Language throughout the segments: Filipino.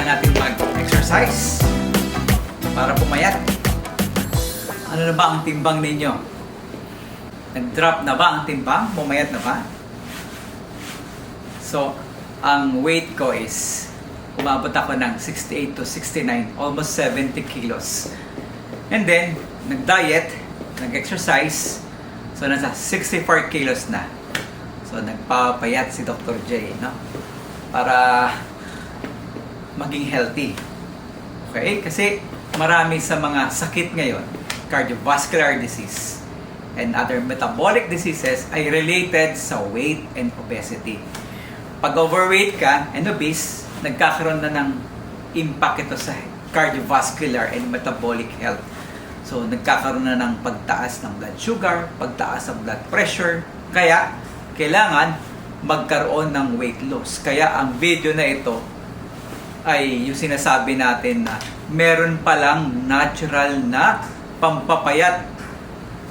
kailangan natin mag-exercise para pumayat. Ano na ba ang timbang ninyo? Nag-drop na ba ang timbang? Pumayat na ba? So, ang weight ko is umabot ako ng 68 to 69, almost 70 kilos. And then, nag-diet, nag-exercise, so nasa 64 kilos na. So, nagpapayat si Dr. J, no? Para maging healthy. Okay? Kasi marami sa mga sakit ngayon, cardiovascular disease and other metabolic diseases ay related sa weight and obesity. Pag overweight ka and obese, nagkakaroon na ng impact ito sa cardiovascular and metabolic health. So, nagkakaroon na ng pagtaas ng blood sugar, pagtaas ng blood pressure. Kaya, kailangan magkaroon ng weight loss. Kaya, ang video na ito ay yung sinasabi natin na meron palang natural na pampapayat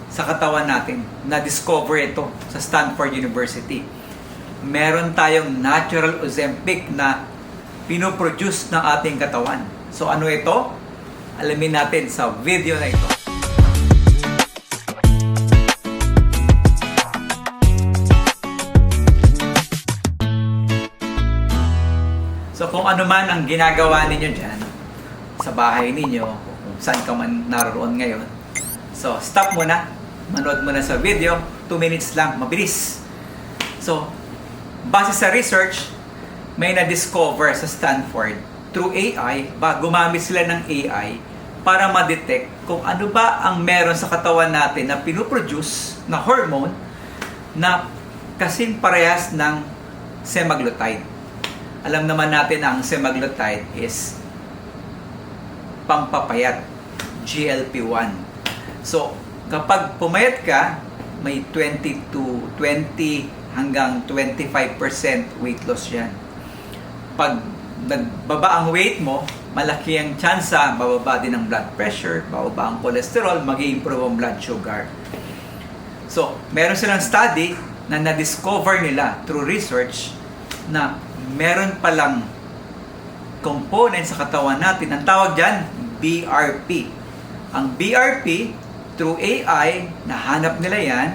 sa katawan natin. Na-discover ito sa Stanford University. Meron tayong natural Ozempic na pinoproduce ng ating katawan. So ano ito? Alamin natin sa video na ito. So kung ano man ang ginagawa ninyo dyan, sa bahay ninyo, kung saan ka man naroon ngayon, so stop muna, manood muna sa video, 2 minutes lang, mabilis. So, base sa research, may na-discover sa Stanford through AI, gumamit sila ng AI para ma-detect kung ano ba ang meron sa katawan natin na pinoproduce na hormone na kasing parehas ng semaglutide. Alam naman natin na ang semaglutide is pampapayat, GLP-1. So, kapag pumayat ka, may 20 hanggang 25% weight loss yan. Pag nagbaba ang weight mo, malaki ang tsansa, bababa din ang blood pressure, bababa ang cholesterol, mag-i-improve ang blood sugar. So, meron silang study na na-discover nila through research na meron palang component sa katawan natin. Ang tawag dyan, BRP. Ang BRP, through AI, nahanap nila yan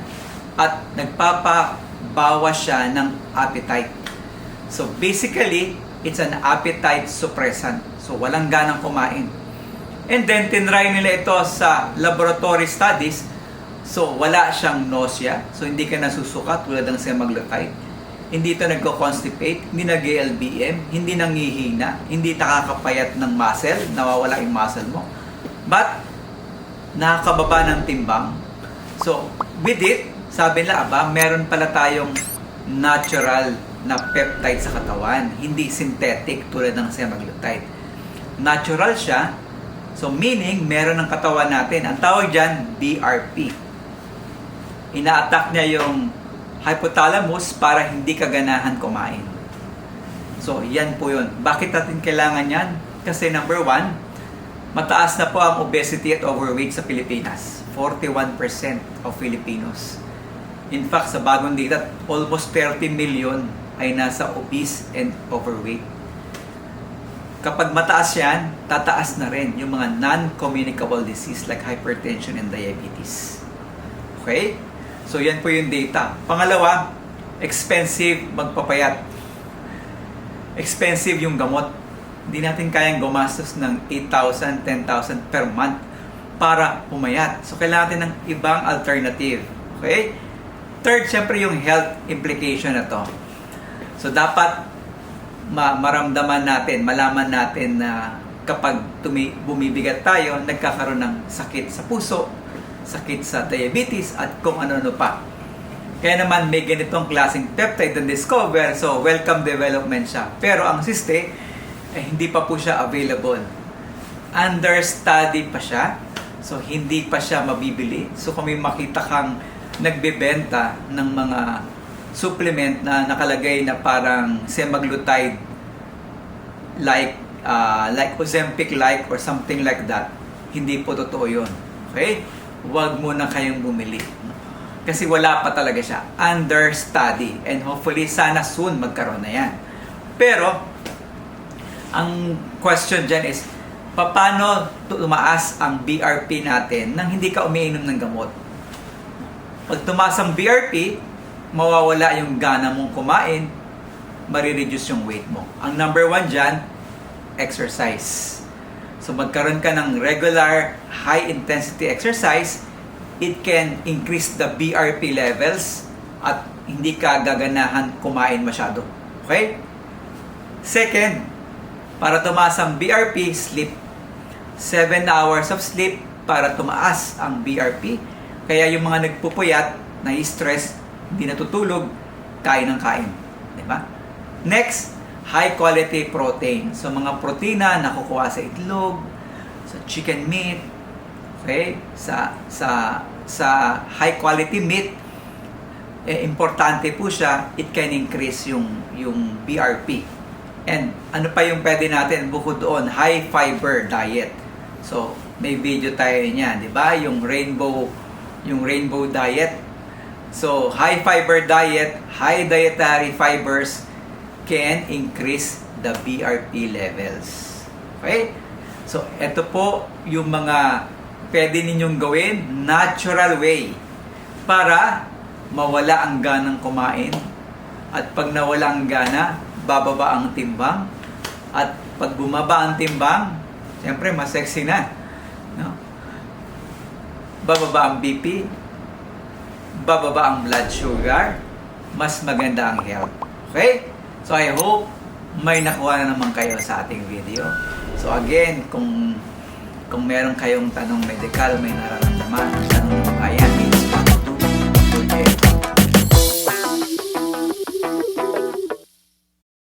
at nagpapabawas siya ng appetite. So basically, it's an appetite suppressant. So walang ganang kumain. And then, tinry nila ito sa laboratory studies. So wala siyang nausea. So hindi ka nasusuka tulad ng semaglutide. Hindi ito nagko-constipate, hindi nag-LBM, hindi nangihina, hindi nakakapayat ng muscle, nawawala yung muscle mo. But, nakakababa ng timbang. So, with it, sabi nila, meron pala tayong natural na peptide sa katawan, hindi synthetic tulad ng semaglutide. Natural siya, so meaning, meron ng katawan natin. Ang tawag dyan, BRP. Ina-attack niya yung hypothalamus para hindi ka ganahan kumain. So, yan po yun. Bakit natin kailangan yan? Kasi number 1, mataas na po ang obesity at overweight sa Pilipinas. 41% of Filipinos. In fact, sa bagong data, almost 30 million ay nasa obese and overweight. Kapag mataas yan, tataas na rin yung mga non-communicable disease like hypertension and diabetes. Okay? So, yan po yung data. Pangalawa, expensive magpapayat. Expensive yung gamot. Hindi natin kayang gumastos ng 8,000, 10,000 per month para pumayat. So, kailangan natin ng ibang alternative. Okay? Third, syempre yung health implication na to. So, dapat maramdaman natin, malaman natin na kapag bumibigat tayo, nagkakaroon ng sakit sa puso, sakit sa diabetes, at kung ano-ano pa. Kaya naman may ganitong klaseng peptide na discover, so welcome development siya. Pero ang siste, hindi pa po siya available. Under study pa siya, so hindi pa siya mabibili. So kung may makita kang nagbebenta ng mga supplement na nakalagay na parang semaglutide like Ozempic like or something like that, hindi po totoo yun. Okay? Huwag muna kayong bumili. Kasi wala pa talaga siya. Under study. And hopefully, sana soon magkaroon na yan. Pero, Ang question dyan is, paano tumaas ang BRP natin nang hindi ka umiinom ng gamot? Pag tumaas ang BRP, mawawala yung gana mong kumain, marireduce yung weight mo. Ang number 1 dyan, exercise. So magkaroon ka ng regular high intensity exercise, it can increase the BRP levels at hindi ka gaganahan kumain masyado. Okay? Second, para tumaas ang BRP, sleep. 7 hours of sleep para tumaas ang BRP. Kaya yung mga nagpupuyat, na-stress, hindi natutulog, kain ng kain. Diba? Next, high quality protein. So mga protina na nakukuha sa itlog, sa chicken meat, okay? Sa high quality meat, importante po siya, it can increase yung BRP. And ano pa yung pwede natin bukod doon? High fiber diet. So, may video tayo niyan, di ba? Yung rainbow diet. So, high fiber diet, high dietary fibers can increase the BRP levels. Okay? So, ito po yung mga pwede ninyong gawin, natural way para mawala ang ganang kumain. At pag nawala ang gana, bababa ang timbang. At pag bumaba ang timbang, siyempre mas sexy na. No? Bababa ang BP, bababa ang blood sugar, mas maganda ang health. Okay? So I hope may nakuha na naman kayo sa ating video. So again, kung meron kayong tanong medical, may nararamdaman, tanong mo kaya, it's